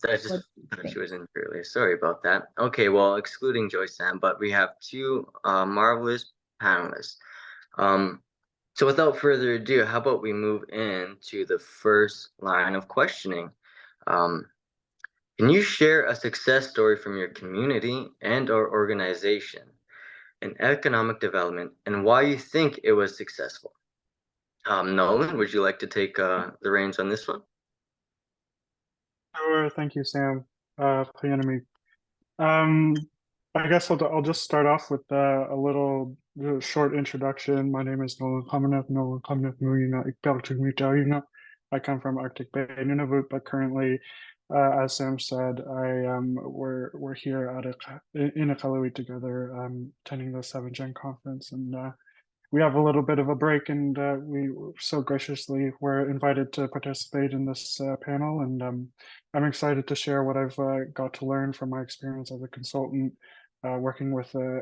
I just thought she was in earlier. Sorry about that. Okay, well, excluding Joyce Sam, but we have two marvelous panelists. Um, so without further ado, how about we move into the first line of questioning? Um, can you share a success story from your community and or organization in economic development and why you think it was successful? Nolan, would you like to take the reins on this one? Sure, thank you, Sam. Panelists. Um, I guess I'll just start off with a little short introduction. My name is Nolan Qamanirp. Nolan Qamanirp Muyina Qikiqtani. I come from Arctic Bay, Nunavut, but currently, as Sam said, we're here in Iqaluit together, attending the 7th Gen conference, and we have a little bit of a break, and we so graciously were invited to participate in this panel. And I'm excited to share what I've got to learn from my experience as a consultant, working with a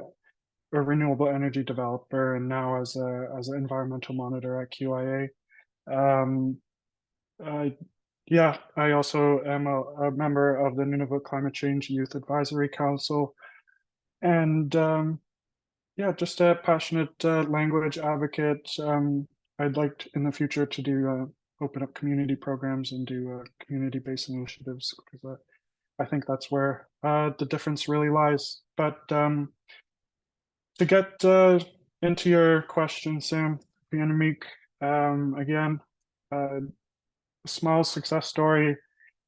renewable energy developer, and now as an environmental monitor at QIA. Um, I, yeah, I also am a member of the Nunavut Climate Change Youth Advisory Council, and yeah, just a passionate language advocate. I'd like in the future to do open up community programs and do community-based initiatives, because I think that's where the difference really lies. But to get into your question, Sam, Pianamik, again, a small success story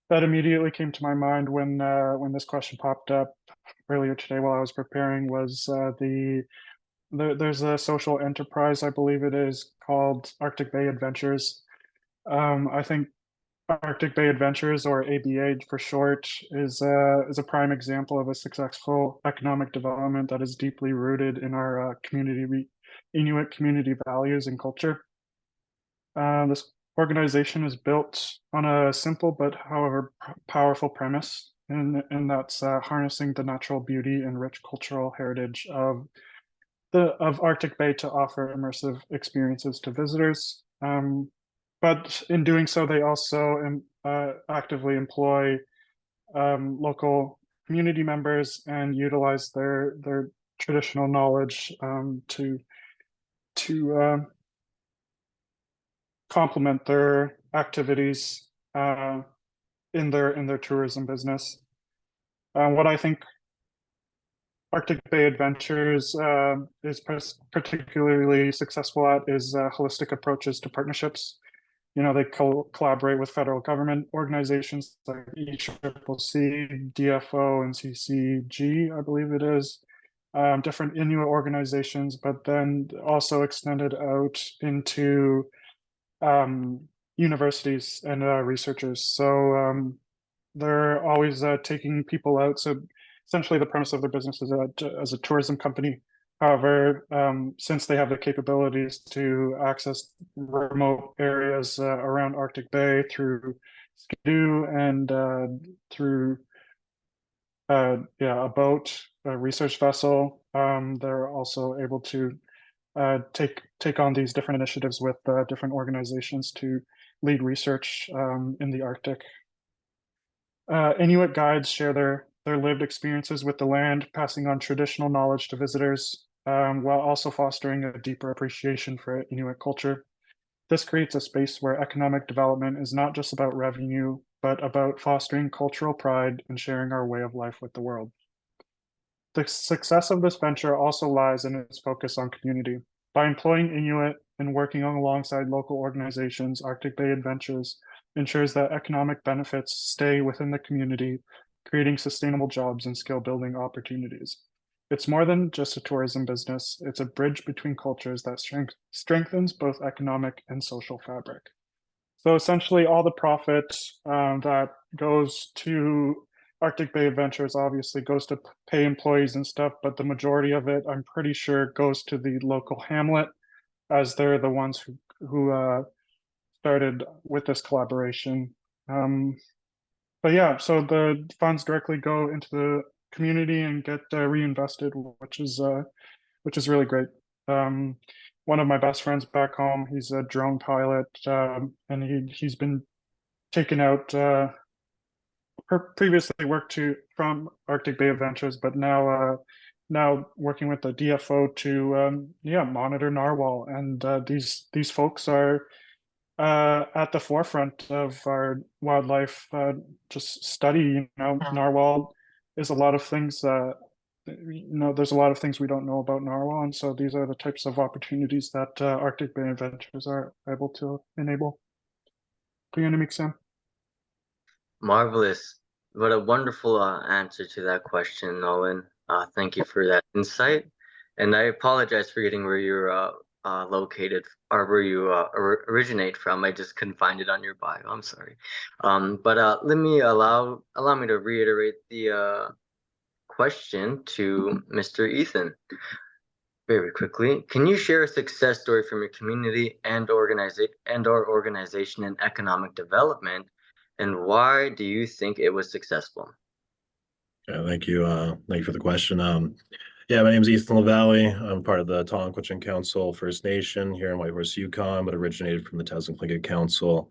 that immediately came to my mind when this question popped up earlier today while I was preparing was there's a social enterprise, I believe it is, called Arctic Bay Adventures. I think Arctic Bay Adventures, or ABA for short, is a prime example of a successful economic development that is deeply rooted in our Inuit community values and culture. This organization is built on a simple but, however, powerful premise, and that's harnessing the natural beauty and rich cultural heritage of Arctic Bay to offer immersive experiences to visitors. But in doing so, they also actively employ local community members and utilize their traditional knowledge to complement their activities in their tourism business. What I think Arctic Bay Adventures is particularly successful at is holistic approaches to partnerships. You know, they collaborate with federal government organizations like ECCC, DFO, and CCG, I believe it is, different Inuit organizations, but then also extended out into universities and researchers. So they're always taking people out. So essentially, the premise of their business is as a tourism company. However, since they have the capabilities to access remote areas around Arctic Bay through Skidoo and through a boat, a research vessel, they're also able to take on these different initiatives with different organizations to lead research in the Arctic. Inuit guides share their lived experiences with the land, passing on traditional knowledge to visitors, while also fostering a deeper appreciation for Inuit culture. This creates a space where economic development is not just about revenue, but about fostering cultural pride and sharing our way of life with the world. The success of this venture also lies in its focus on community. By employing Inuit and working alongside local organizations, Arctic Bay Adventures ensures that economic benefits stay within the community, creating sustainable jobs and skill building opportunities. It's more than just a tourism business, it's a bridge between cultures that strengthens both economic and social fabric. So essentially, all the profit that goes to Arctic Bay Adventures obviously goes to pay employees and stuff, but the majority of it, I'm pretty sure, goes to the local hamlet, as they're the ones who started with this collaboration. But yeah, so the funds directly go into the community and get reinvested, which is really great. One of my best friends back home, he's a drone pilot, and he's been taking out previously worked from Arctic Bay Adventures, but now working with the DFO to monitor narwhal, and these folks are at the forefront of our wildlife just study. Narwhal is a lot of things. There's a lot of things we don't know about narwhal, and so these are the types of opportunities that Arctic Bay Adventures are able to enable. Sam. Marvelous. What a wonderful answer to that question, Nolan. Thank you for that insight. And I apologize for getting where you're located or where you originate from. I just couldn't find it on your bio. I'm sorry. But let me allow me to reiterate the question to Mr. Ethan very quickly. Can you share a success story from your community and or organization in economic development, and why do you think it was successful? Yeah, thank you. Thank you for the question. Yeah, my name is Ethan Lavalee. I'm part of the Tlcho Council First Nation here in Whitehorse, Yukon, but originated from the Qikiqtani Council.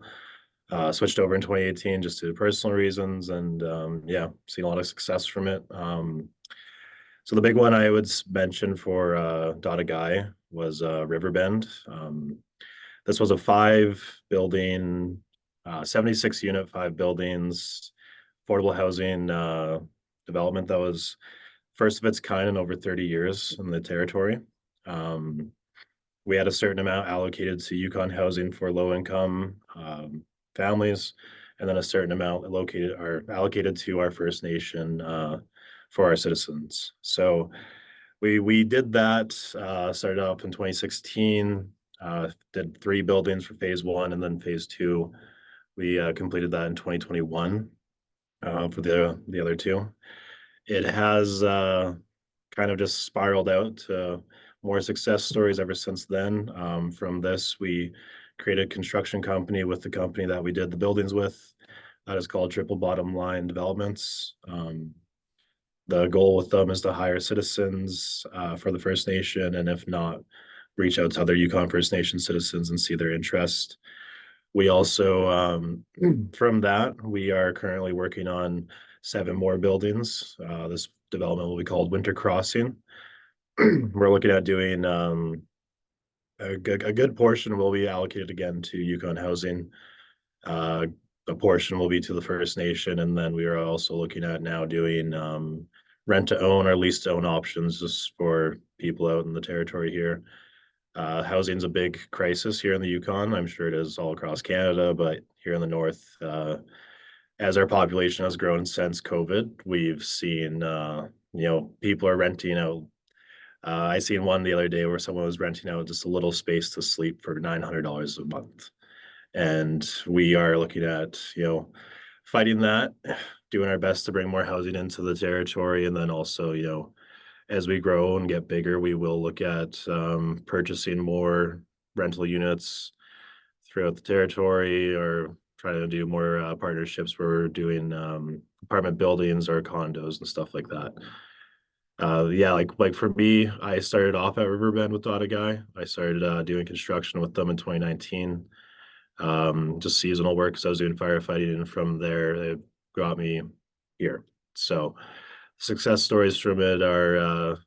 Switched over in 2018 just to personal reasons, and yeah, seen a lot of success from it. So the big one I would mention for Daghay was Riverbend. This was a 5-building, 76 unit, 5 buildings, affordable housing development that was first of its kind in over 30 years in the territory. We had a certain amount allocated to Yukon housing for low income families, and then a certain amount allocated to our First Nation for our citizens. So we did that, started off in 2016, did 3 buildings for phase 1, and then phase 2, we completed that in 2021 for the other 2. It has kind of just spiraled out to more success stories ever since then. From this, we created a construction company with the company that we did the buildings with. That is called Triple Bottom Line Developments. The goal with them is to hire citizens for the First Nation, and if not, reach out to other Yukon First Nation citizens and see their interest. We also, from that, we are currently working on 7 more buildings. This development will be called Winter Crossing. We're looking at doing a good portion will be allocated again to Yukon housing. A portion will be to the First Nation, and then we are also looking at now doing rent to own or lease to own options just for people out in the territory here. Housing is a big crisis here in the Yukon. I'm sure it is all across Canada, but here in the north, as our population has grown since COVID, we've seen people are renting out. I seen one the other day where someone was renting out just a little space to sleep for $900 a month, and we are looking at fighting that, doing our best to bring more housing into the territory, and then also as we grow and get bigger, we will look at purchasing more rental units throughout the territory, or trying to do more partnerships where we're doing apartment buildings or condos and stuff like that. Yeah, like for me, I started off at Riverbend with Daghay. I started doing construction with them in 2019, just seasonal work because I was doing firefighting, and from there they got me here. So success stories from it are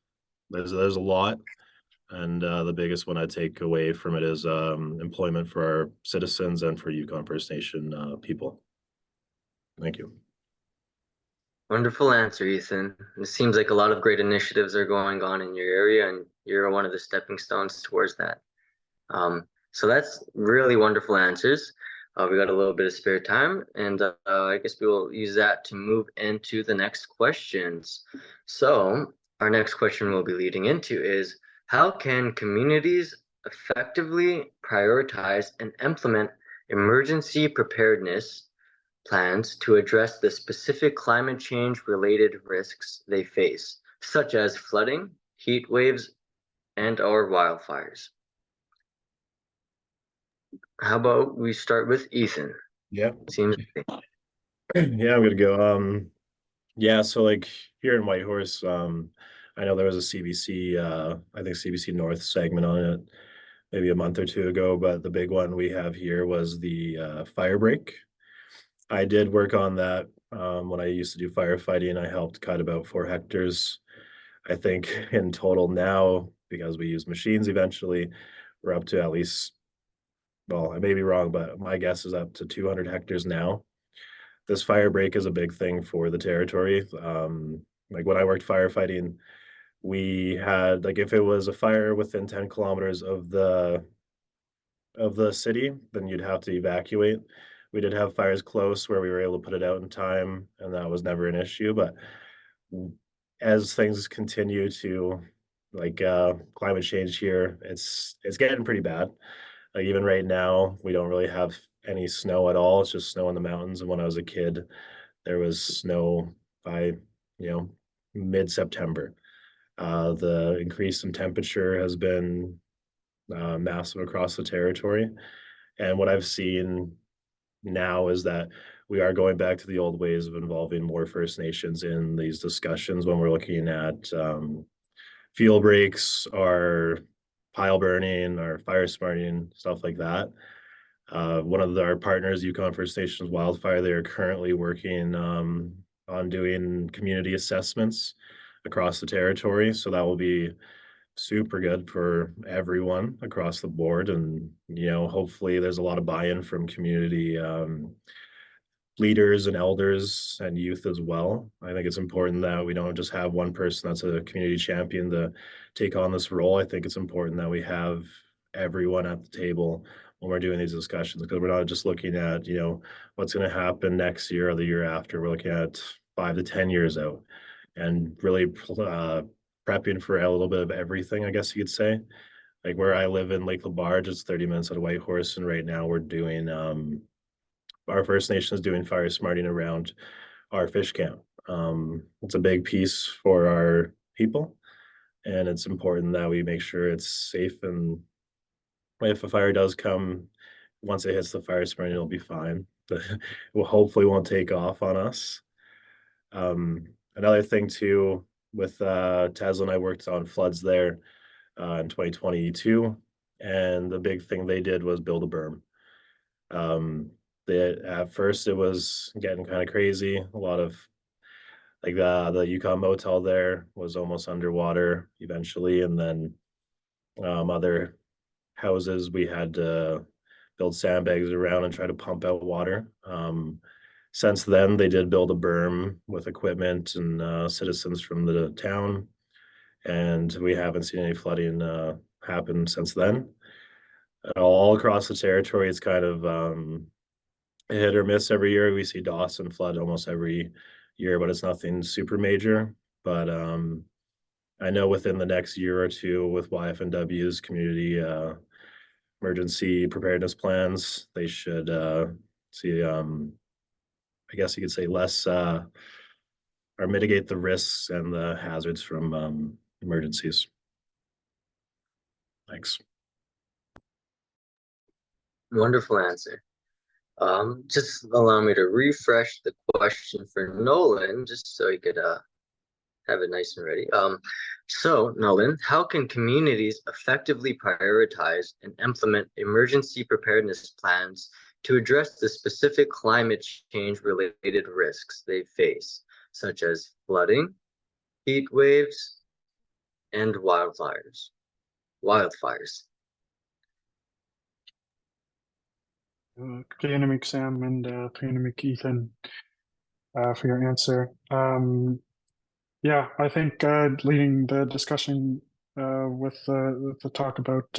there's a lot, and the biggest one I take away from it is employment for our citizens and for Yukon First Nation people. Thank you. Wonderful answer, Ethan. It seems like a lot of great initiatives are going on in your area, and you're one of the stepping stones towards that. So that's really wonderful answers. We got a little bit of spare time, and I guess we will use that to move into the next questions. So our next question we'll be leading into is, how can communities effectively prioritize and implement emergency preparedness plans to address the specific climate change related risks they face, such as flooding, heat waves, and/or wildfires? How about we start with Ethan? Yeah. Seems Yeah, I'm gonna go. Yeah, so like here in Whitehorse, I know there was a CBC, I think CBC North segment on it maybe a month or 2 ago, but the big one we have here was the fire break. I did work on that When I used to do firefighting, I helped cut about 4 hectares. I think in total now, because we use machines eventually, we're up to at least, well, I may be wrong, but my guess is up to 200 hectares now. This fire break is a big thing for the territory. Like when I worked firefighting, we had, like, if it was a fire within 10 kilometers of the city, then you'd have to evacuate. We did have fires close where we were able to put it out in time, and that was never an issue. But as things continue to, like, climate change here, it's getting pretty bad. Like even right now, we don't really have any snow at all. It's just snow in the mountains. And when I was a kid, there was snow by, mid-September. The increase in temperature has been massive across the territory. And what I've seen now is that we are going back to the old ways of involving more First Nations in these discussions when we're looking at fuel breaks or pile burning or fire smarting, stuff like that. One of our partners, Yukon First Nations Wildfire, they are currently working on doing community assessments across the territory. So that will be super good for everyone across the board. And, hopefully there's a lot of buy-in from community leaders and elders and youth as well. I think it's important that we don't just have one person that's a community champion to take on this role. I think it's important that we have everyone at the table when we're doing these discussions, because we're not just looking at, what's going to happen next year or the year after. We're looking at 5 to 10 years out and really prepping for a little bit of everything, I guess you could say. Like where I live in Lake Lebarge, it's 30 minutes out of Whitehorse, and right now we're doing our First Nation is doing fire smarting around our fish camp. It's a big piece for our people, and it's important that we make sure it's safe. And if a fire does come, once it hits the fire smarting, it'll be fine. It will hopefully won't take off on us. Another thing too, with Tesla and I worked on floods there in 2022, and the big thing they did was build a berm. At first it was getting kind of crazy. A lot of, like, the Yukon motel there was almost underwater eventually, and then other houses we had to build sandbags around and try to pump out water. Since then, they did build a berm with equipment and citizens from the town, and we haven't seen any flooding happen since then. All across the territory, it's kind of hit or miss every year. We see Dawson flood almost every year, but it's nothing super major. But I know within the next year or two, with YFNW's community emergency preparedness plans, they should see, I guess you could say, less or mitigate the risks and the hazards from emergencies. Thanks. Wonderful answer. Just allow me to refresh the question for Nolan, just so he could have it nice and ready. So Nolan, how can communities effectively prioritize and implement emergency preparedness plans to address the specific climate change related risks they face, such as flooding, heat waves, and wildfires? Qikiqtani Sam and Qikiqtani Ethan for your answer. Yeah, I think leading the discussion with the talk about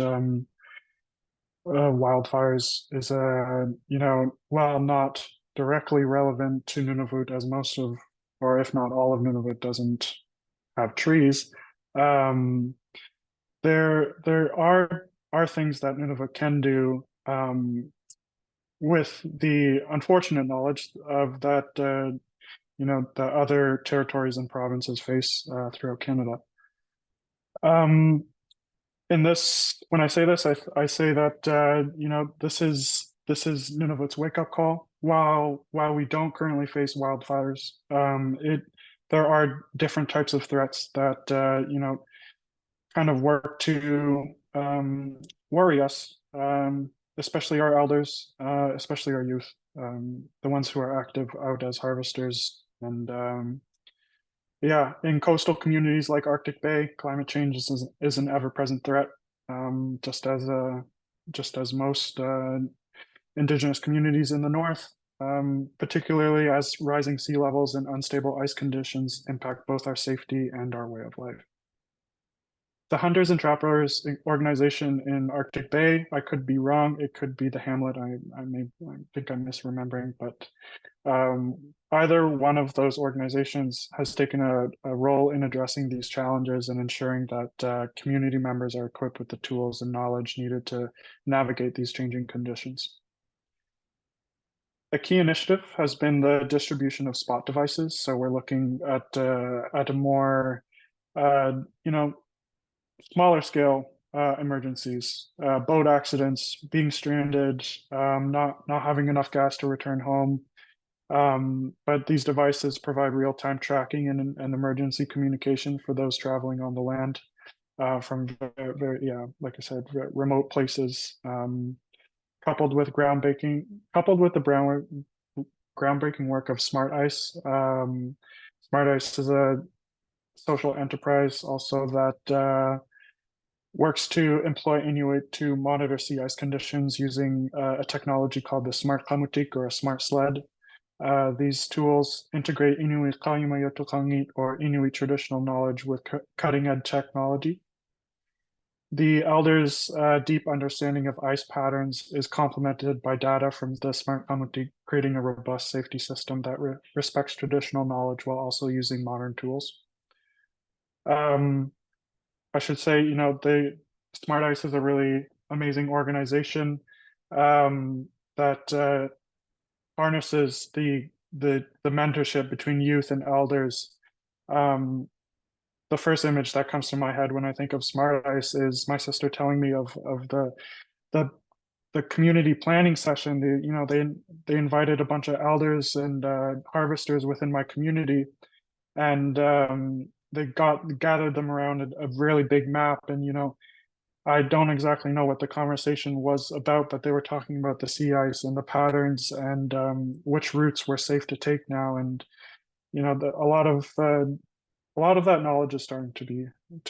wildfires is while not directly relevant to Nunavut, as most of, or if not all of Nunavut doesn't have trees. There are things that Nunavut can do with the unfortunate knowledge of that the other territories and provinces face throughout Canada. In this, when I say this, I say that this is Nunavut's wake up call. While we don't currently face wildfires, there are different types of threats that kind of work to worry us, especially our elders, especially our youth. the ones who are active out as harvesters. And yeah, in coastal communities like Arctic Bay, climate change is an ever-present threat, just as most indigenous communities in the north, particularly as rising sea levels and unstable ice conditions impact both our safety and our way of life. The Hunters and Trappers organization in Arctic Bay, I could be wrong. It could be the Hamlet. I think I'm misremembering, but either one of those organizations has taken a role in addressing these challenges and ensuring that community members are equipped with the tools and knowledge needed to navigate these changing conditions. A key initiative has been the distribution of spot devices. So we're looking at a more, smaller scale emergencies, boat accidents, being stranded, not having enough gas to return home. But these devices provide real-time tracking and emergency communication for those traveling on the land from like I said, remote places. Coupled with the groundbreaking work of Smart Ice. Smart Ice is a social enterprise also that works to employ Inuit to monitor sea ice conditions using a technology called the Smart Qamutik or a smart sled. These tools integrate Inuit or Inuit traditional knowledge with cutting-edge technology. The elders' deep understanding of ice patterns is complemented by data from the Smart Qamutik, creating a robust safety system that respects traditional knowledge while also using modern tools. I should say, the Smart Ice is a really amazing organization that harnesses the mentorship between youth and elders. The first image that comes to my head when I think of Smart Ice is my sister telling me of the community planning session. They invited a bunch of elders and harvesters within my community, and they gathered them around a really big map. And I don't exactly know what the conversation was about, but they were talking about the sea ice and the patterns and which routes were safe to take now. And a lot of that knowledge is starting to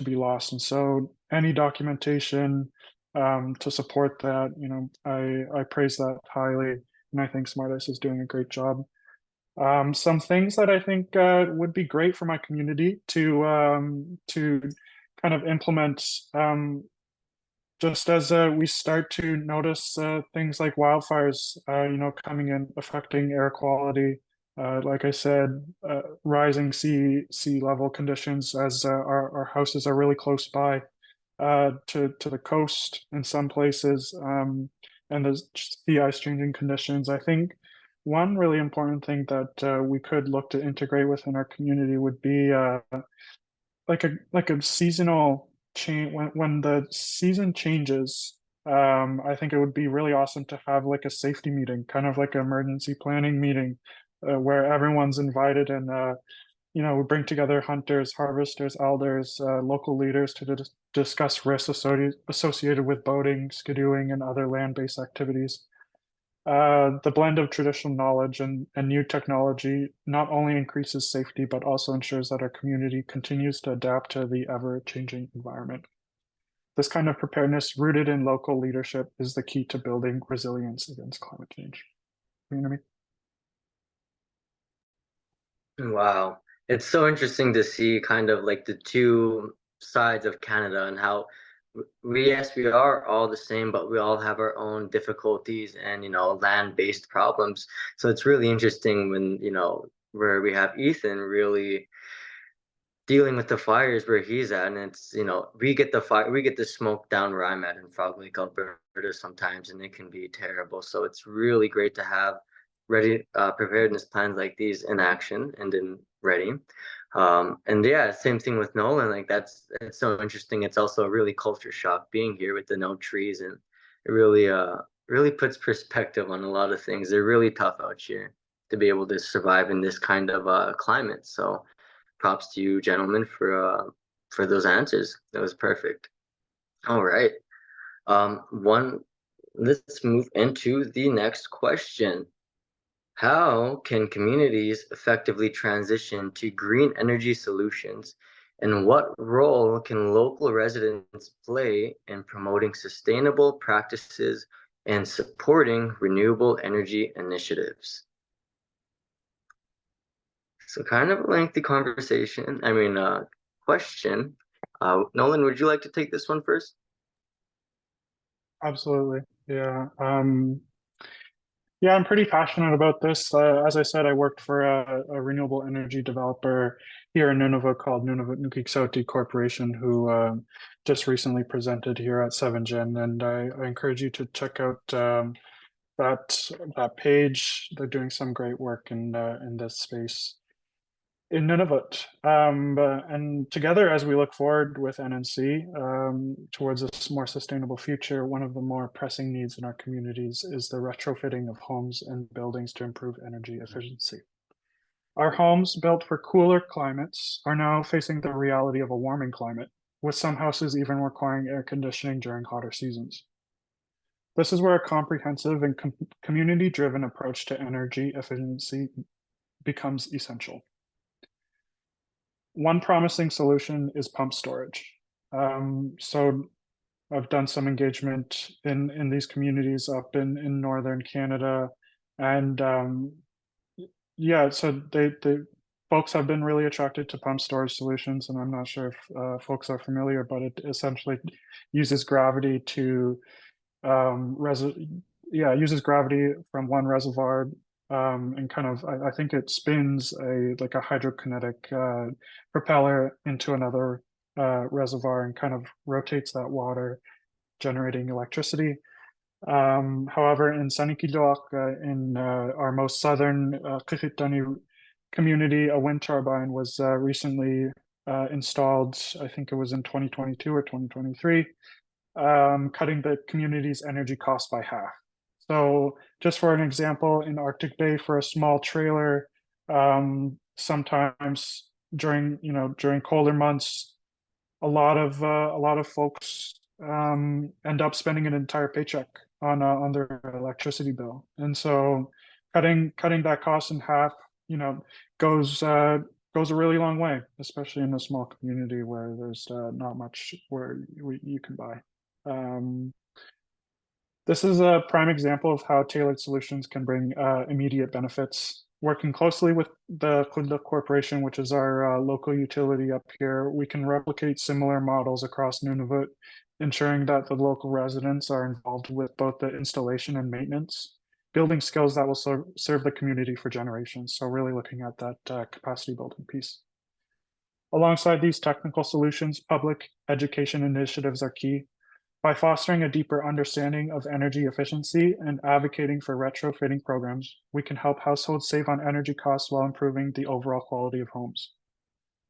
be lost. And so any documentation to support that, I praise that highly, and I think Smart Ice is doing a great job. Some things that I think would be great for my community to kind of implement, just as we start to notice things like wildfires, coming in, affecting air quality. Like I said, rising sea level conditions as our houses are really close by to the coast in some places, and the sea ice changing conditions. I think one really important thing that we could look to integrate within our community would be like a seasonal change when the season changes. I think it would be really awesome to have like a safety meeting, kind of like an emergency planning meeting, where everyone's invited and we bring together hunters, harvesters, elders, local leaders to discuss risks associated with boating, skidooing, and other land-based activities. The blend of traditional knowledge and new technology not only increases safety, but also ensures that our community continues to adapt to the ever-changing environment. This kind of preparedness rooted in local leadership is the key to building resilience against climate change. You know what I mean? Wow. It's so interesting to see kind of like the two sides of Canada and how yes, we are all the same, but we all have our own difficulties and, land-based problems. So it's really interesting when, where we have Ethan really dealing with the fires where he's at, and it's we get the smoke down where I'm at in Frog Lake, Alberta sometimes, and it can be terrible. So it's really great to have ready preparedness plans like these in action and in ready. And yeah, same thing with Nolan. Like it's so interesting. It's also a really culture shock being here with the no trees, and it really puts perspective on a lot of things. They're really tough out here to be able to survive in this kind of climate. So props to you, gentlemen, for those answers. That was perfect. All right. Let's move into the next question. How can communities effectively transition to green energy solutions? And what role can local residents play in promoting sustainable practices and supporting renewable energy initiatives? So kind of a lengthy conversation. Question. Nolan, would you like to take this one first? Absolutely. Yeah. Yeah, I'm pretty passionate about this. As I said, I worked for a renewable energy developer here in Nunavut called Nunavut Qikiqtani Corporation, who just recently presented here at 7Gen, and I encourage you to check out that page. They're doing some great work in this space in Nunavut. And together, as we look forward with NNC towards a more sustainable future, one of the more pressing needs in our communities is the retrofitting of homes and buildings to improve energy efficiency. Our homes built for cooler climates are now facing the reality of a warming climate, with some houses even requiring air conditioning during hotter seasons. This is where a comprehensive and community-driven approach to energy efficiency becomes essential. One promising solution is pump storage. So I've done some engagement in these communities up in northern Canada, and yeah, so they folks have been really attracted to pump storage solutions, and I'm not sure if folks are familiar, but it essentially uses gravity to uses gravity from one reservoir and kind of I think it spins like a hydrokinetic propeller into another reservoir and kind of rotates that water, generating electricity. However, in Sanikidoak, in our most southern Qikiqtani community, a wind turbine was recently installed. I think it was in 2022 or 2023, cutting the community's energy costs by half. So just for an example, in Arctic Bay for a small trailer, sometimes during colder months, a lot of folks end up spending an entire paycheck on their electricity bill, and so cutting that cost in half, goes goes a really long way, especially in a small community where there's not much where you can buy. Um, this is a prime example of how tailored solutions can bring immediate benefits. Working closely with the Tlcho Corporation, which is our local utility up here, we can replicate similar models across Nunavut, ensuring that the local residents are involved with both the installation and maintenance, building skills that will serve the community for generations. So really looking at that capacity building piece. Alongside these technical solutions, public education initiatives are key. By fostering a deeper understanding of energy efficiency and advocating for retrofitting programs, we can help households save on energy costs while improving the overall quality of homes.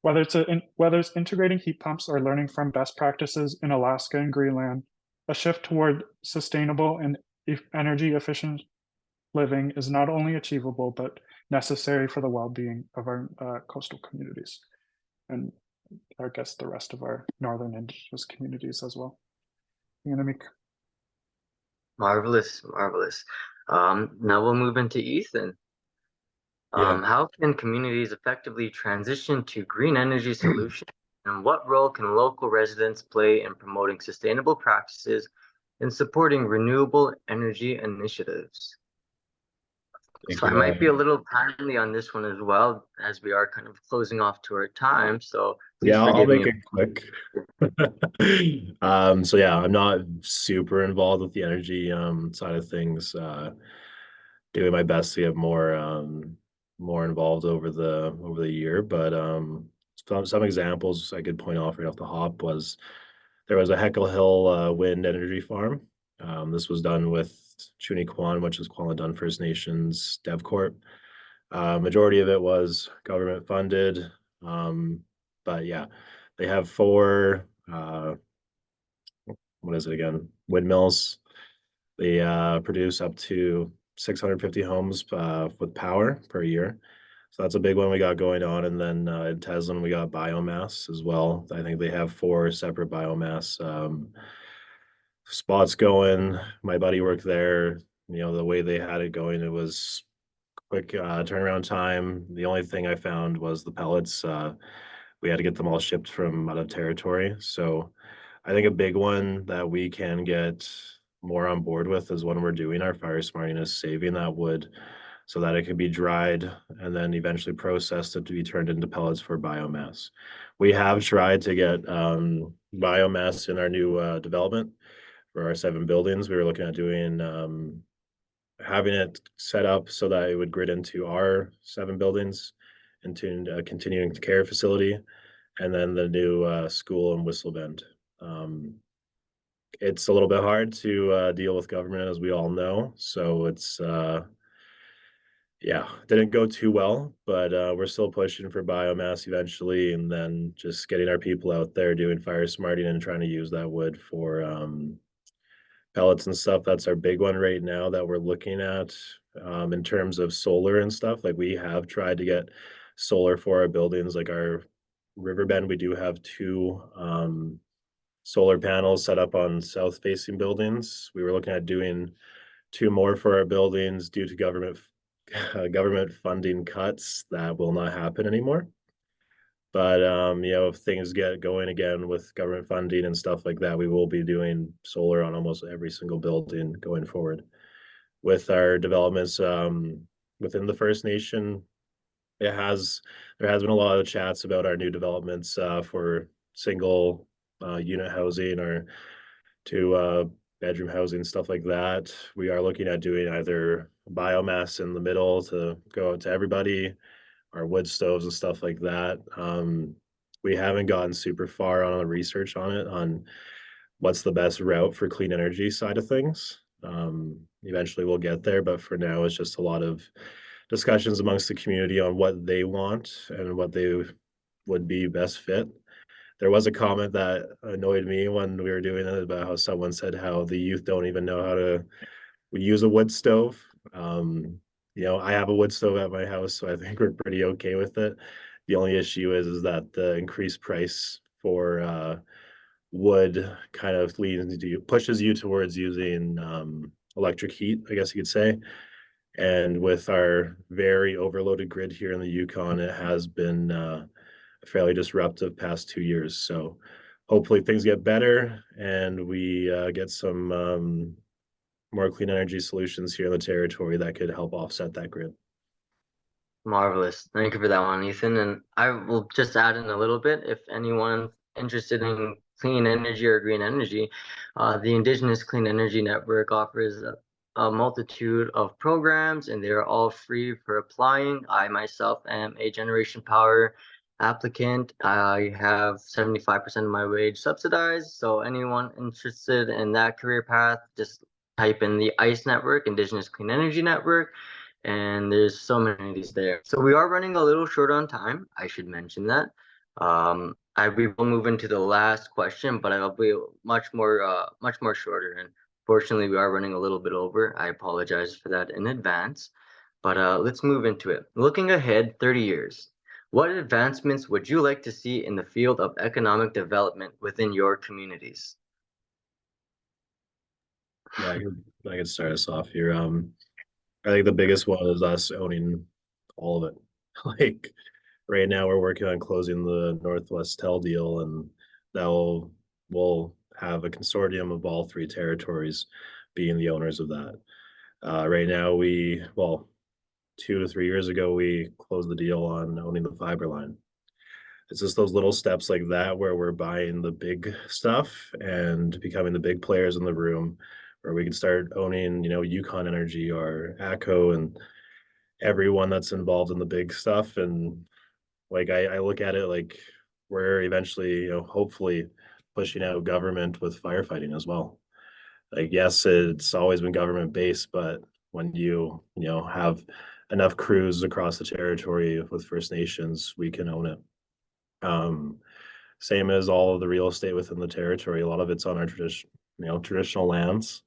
Whether it's integrating heat pumps or learning from best practices in Alaska and Greenland, a shift toward sustainable and energy efficient living is not only achievable, but necessary for the well-being of our coastal communities, and I guess the rest of our northern indigenous communities as well. Marvelous, marvelous. Now we'll move into Ethan. Yeah. How can communities effectively transition to green energy solutions? And what role can local residents play in promoting sustainable practices and supporting renewable energy initiatives? Thank So I you. might be a little timely on this one as well, as we are kind of closing off to our time. So please Yeah, I'll forgive make me. it quick. So yeah, I'm not super involved with the energy side of things. Doing my best to get more involved over the year, but some examples I could point off right off the hop was there was a Heckle Hill wind energy farm. This was done with Qikiqtani, which is Kwalendon First Nations DevCorp. Majority of it was government funded, but yeah, they have four what is it again? Windmills. They produce up to 650 homes with power per year. So that's a big one we got going on. And then in Teslin, we got biomass as well. I think they have four separate biomass spots going. My buddy worked there. The way they had it going, it was quick turnaround time. The only thing I found was the pellets. We had to get them all shipped from out of territory. So I think a big one that we can get more on board with is when we're doing our fire smartiness, saving that wood so that it can be dried and then eventually processed to be turned into pellets for biomass. We have tried to get biomass in our new development for our 7 buildings. We were looking at doing having it set up so that it would grid into our 7 buildings, into a continuing care facility, and then the new school in Whistle Bend. It's a little bit hard to deal with government, as we all know. So it's yeah, didn't go too well, but we're still pushing for biomass eventually, and then just getting our people out there doing fire smarting and trying to use that wood for pellets and stuff. That's our big one right now that we're looking at in terms of solar and stuff. Like we have tried to get solar for our buildings, like our Riverbend. We do have 2 solar panels set up on south facing buildings. We were looking at doing 2 more for our buildings due to government funding cuts. That will not happen anymore. But you know, if things get going again with government funding and stuff like that, we will be doing solar on almost every single building going forward. With our developments within the First Nation, there has been a lot of chats about our new developments for single unit housing or 2 bedroom housing, stuff like that. We are looking at doing either biomass in the middle to go out to everybody, our wood stoves and stuff like that. We haven't gotten super far on the research on it, on what's the best route for clean energy side of things. Eventually we'll get there, but for now it's just a lot of discussions amongst the community on what they want and what they would be best fit. There was a comment that annoyed me when we were doing it about how someone said how the youth don't even know how to use a wood stove. You know, I have a wood stove at my house, so I think we're pretty okay with it. The only issue is that the increased price for wood kind of pushes you towards using electric heat, I guess you could say. And with our very overloaded grid here in the Yukon, it has been fairly disruptive past 2 years. So hopefully things get better and we get some more clean energy solutions here in the territory that could help offset that grid. Marvelous. Thank you for that one, Ethan. And I will just add in a little bit. If anyone's interested in clean energy or green energy, the Indigenous Clean Energy Network offers a multitude of programs, and they're all free for applying. I myself am a Generation Power applicant. I have 75% of my wage subsidized. So anyone interested in that career path, just type in the ICE network, Indigenous Clean Energy Network, and there's so many of these there. So we are running a little short on time. I should mention that. We will move into the last question, but I'll be much more shorter. And fortunately, we are running a little bit over. I apologize for that in advance. But let's move into it. Looking ahead 30 years, what advancements would you like to see in the field of economic development within your communities? Yeah, I could start us off here. I think the biggest one is us owning all of it. Like right now, we're working on closing the Northwest Tell deal, and that will have a consortium of all 3 territories being the owners of that. Right now, 2 to 3 years ago, we closed the deal on owning the fiber line. It's just those little steps like that where we're buying the big stuff and becoming the big players in the room, where we can start owning, you know, Yukon Energy or ACO and everyone that's involved in the big stuff. And like I look at it like we're eventually, you know, hopefully pushing out government with firefighting as well. Like, yes, it's always been government based, but when you know, have enough crews across the territory with First Nations, we can own it. Same as all of the real estate within the territory. A lot of it's on our traditional lands.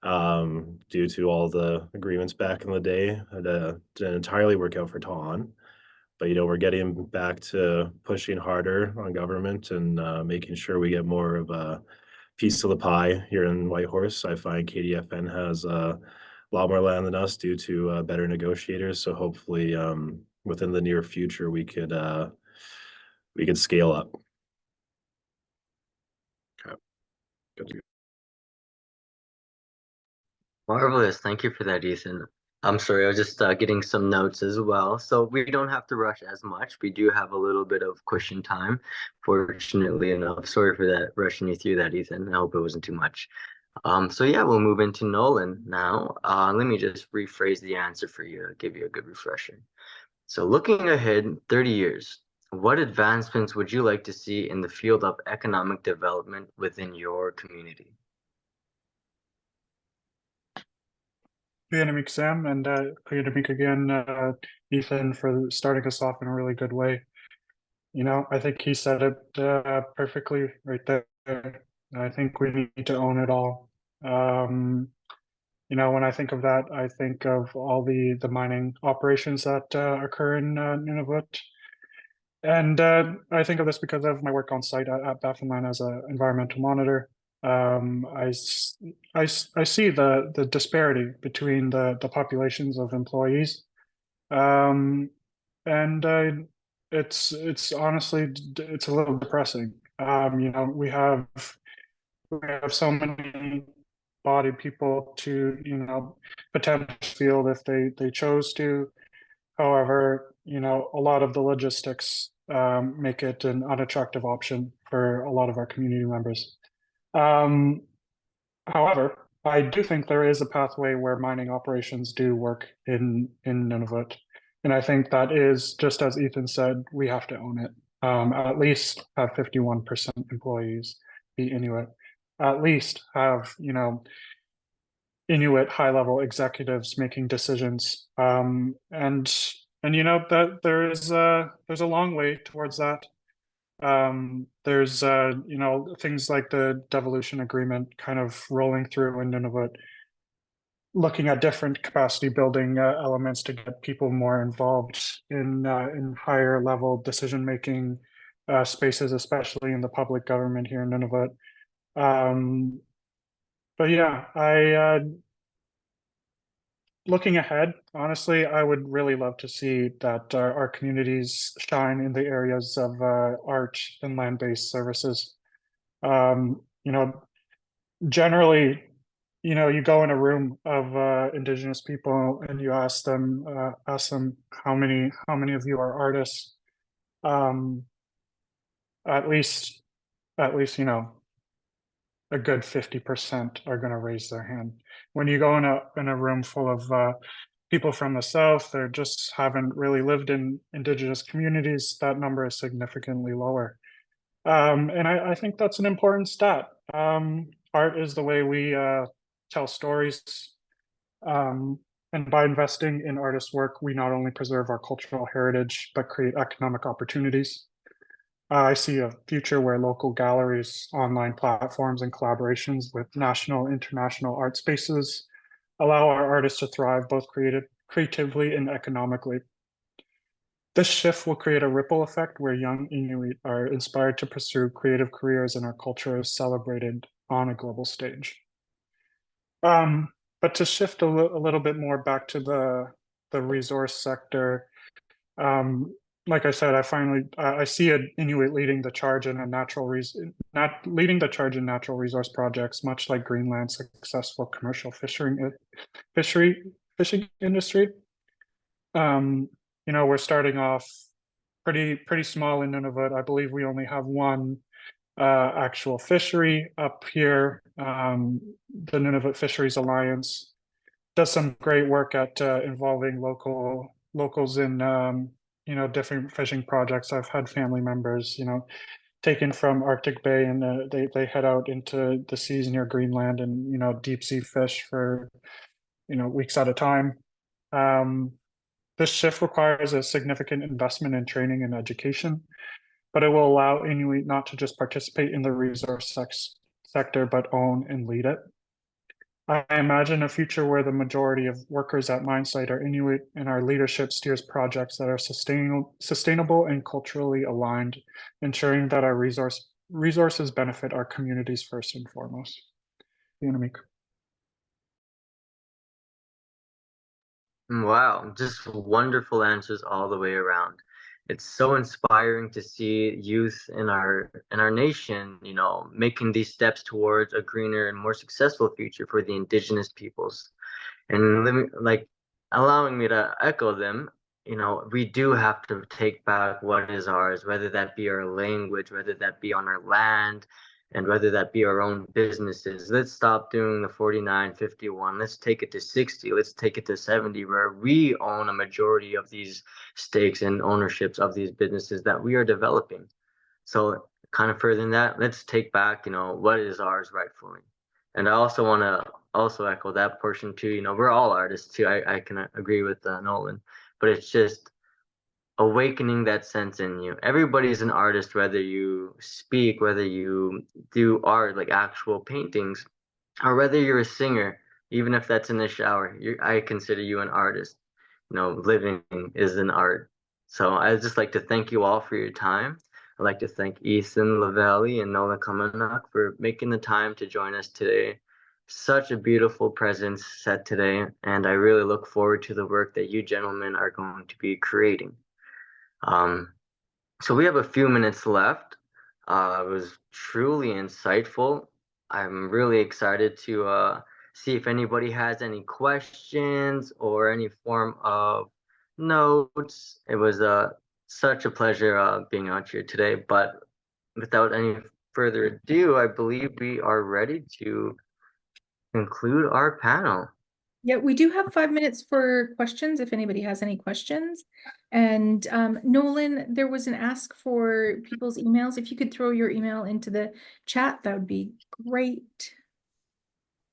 Due to all the agreements back in the day, it didn't entirely work out for Tlcho. But, you know, we're getting back to pushing harder on government and making sure we get more of a piece of the pie here in Whitehorse. I find KDFN has a lot more land than us due to better negotiators. So hopefully, within the near future, we could scale up. Okay. Good to go. Marvelous. Thank you for that, Ethan. I'm sorry, I was just getting some notes as well. So we don't have to rush as much. We do have a little bit of cushion time, fortunately enough. Sorry for that, rushing you through that, Ethan. I hope it wasn't too much. So yeah, we'll move into Nolan now. Let me just rephrase the answer for you, give you a good refresher. So looking ahead 30 years, what advancements would you like to see in the field of economic development within your community? Panelists, Sam, and Panelists again, Ethan, for starting us off in a really good way. You know, I think he said it perfectly right there. I think we need to own it all. You know, when I think of that, I think of all the mining operations that occur in Nunavut. And I think of this because of my work on site at Baffinland as an environmental monitor. I see the disparity between the populations of employees. Um, and it's honestly, it's a little depressing. You know, we have so many bodied people to, you know, potential field if they chose to. However, you know, a lot of the logistics make it an unattractive option for a lot of our community members. Um, However, I do think there is a pathway where mining operations do work in Nunavut. And I think that is, just as Ethan said, we have to own it. At least have 51% employees be Inuit. At least have, you know, Inuit high-level executives making decisions. And you know that there's a long way towards that. There's you know, things like the devolution agreement kind of rolling through in Nunavut, looking at different capacity building elements to get people more involved in higher level decision making spaces, especially in the public government here in Nunavut. Um, but yeah, I looking ahead, honestly, I would really love to see that our communities shine in the areas of art and land-based services. You know, generally, you know, you go in a room of Indigenous people and you ask them how many of you are artists. Um, at least, you know, a good 50% are going to raise their hand. When you go in a room full of people from the South, they just haven't really lived in Indigenous communities, that number is significantly lower. And I think that's an important stat. Art is the way we tell stories. And by investing in artist work, we not only preserve our cultural heritage, but create economic opportunities. I see a future where local galleries, online platforms, and collaborations with national, international art spaces allow our artists to thrive both creatively and economically. This shift will create a ripple effect where young Inuit are inspired to pursue creative careers and our culture is celebrated on a global stage. But to shift a little bit more back to the resource sector, like I said, I see an Inuit leading the charge in leading the charge in natural resource projects, much like Greenland's successful commercial fishing industry. You know, we're starting off pretty small in Nunavut. I believe we only have one actual fishery up here. The Nunavut Fisheries Alliance does some great work at involving locals in you know, different fishing projects. I've had family members, you know, taken from Arctic Bay and they head out into the seas near Greenland and, you know, deep sea fish for, you know, weeks at a time. This shift requires a significant investment in training and education, but it will allow Inuit not to just participate in the resource sector, but own and lead it. I imagine a future where the majority of workers at mine site are Inuit and our leadership steers projects that are sustainable and culturally aligned, ensuring that our resources benefit our communities first and foremost. Inuit. Wow, just wonderful answers all the way around. It's so inspiring to see youth in our nation, making these steps towards a greener and more successful future for the indigenous peoples. And allowing me to echo them, we do have to take back what is ours, whether that be our language, whether that be on our land, and whether that be our own businesses. Let's stop doing the 49-51. Let's take it to 60. Let's take it to 70, where we own a majority of these stakes and ownerships of these businesses that we are developing. So kind of further than that, let's take back, what is ours rightfully. And I also want to also echo that portion too. We're all artists too. I can agree with Nolan, but it's just awakening that sense in you. Everybody's an artist, whether you speak, whether you do art, like actual paintings, or whether you're a singer, even if that's in the shower. I consider you an artist. Living is an art. So I'd just like to thank you all for your time. I'd like to thank Ethan, Lavalee, and Nolan Qamanirp for making the time to join us today. Such a beautiful presence set today, and I really look forward to the work that you gentlemen are going to be creating. Um, so we have a few minutes left. It was truly insightful. I'm really excited to see if anybody has any questions or any form of notes. It was such a pleasure being out here today. But without any further ado, I believe we are ready to conclude our panel. Yeah, we do have 5 minutes for questions if anybody has any questions. And Nolan, there was an ask for people's emails. If you could throw your email into the chat, that would be great.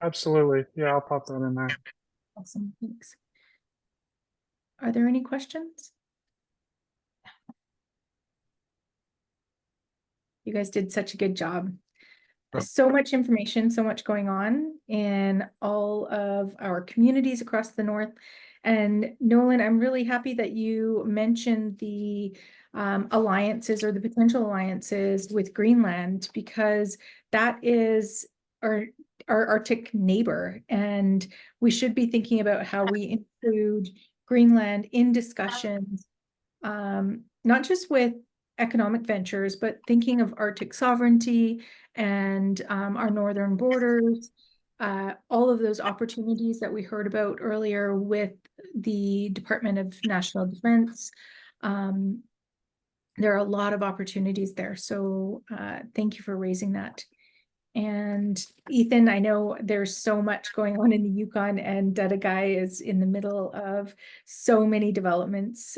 Absolutely. Yeah, I'll pop that in there. Awesome, thanks. Are there any questions? You guys did such a good job. So much information, so much going on in all of our communities across the north. And Nolan, I'm really happy that you mentioned the alliances or the potential alliances with Greenland, because that is our Arctic neighbor. And we should be thinking about how we include Greenland in discussions, not just with economic ventures, but thinking of Arctic sovereignty and our northern borders, all of those opportunities that we heard about earlier with the Department of National Defense. There are a lot of opportunities there. So thank you for raising that. And Ethan, I know there's so much going on in the Yukon, and Daghay is in the middle of so many developments.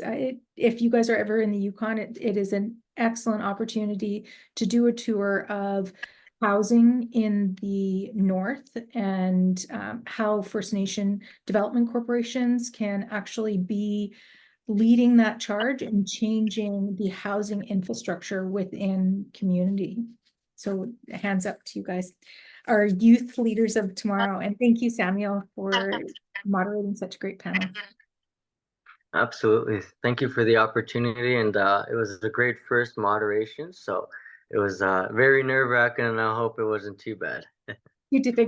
If you guys are ever in the Yukon, it is an excellent opportunity to do a tour of housing in the north and how First Nation development corporations can actually be leading that charge and changing the housing infrastructure within community. So hands up to you guys, our youth leaders of tomorrow. And thank you, Samuel, for moderating such a great panel. Absolutely. Thank you for the opportunity. And it was a great first moderation. So it was very nerve-wracking, and I hope it wasn't too bad. You did a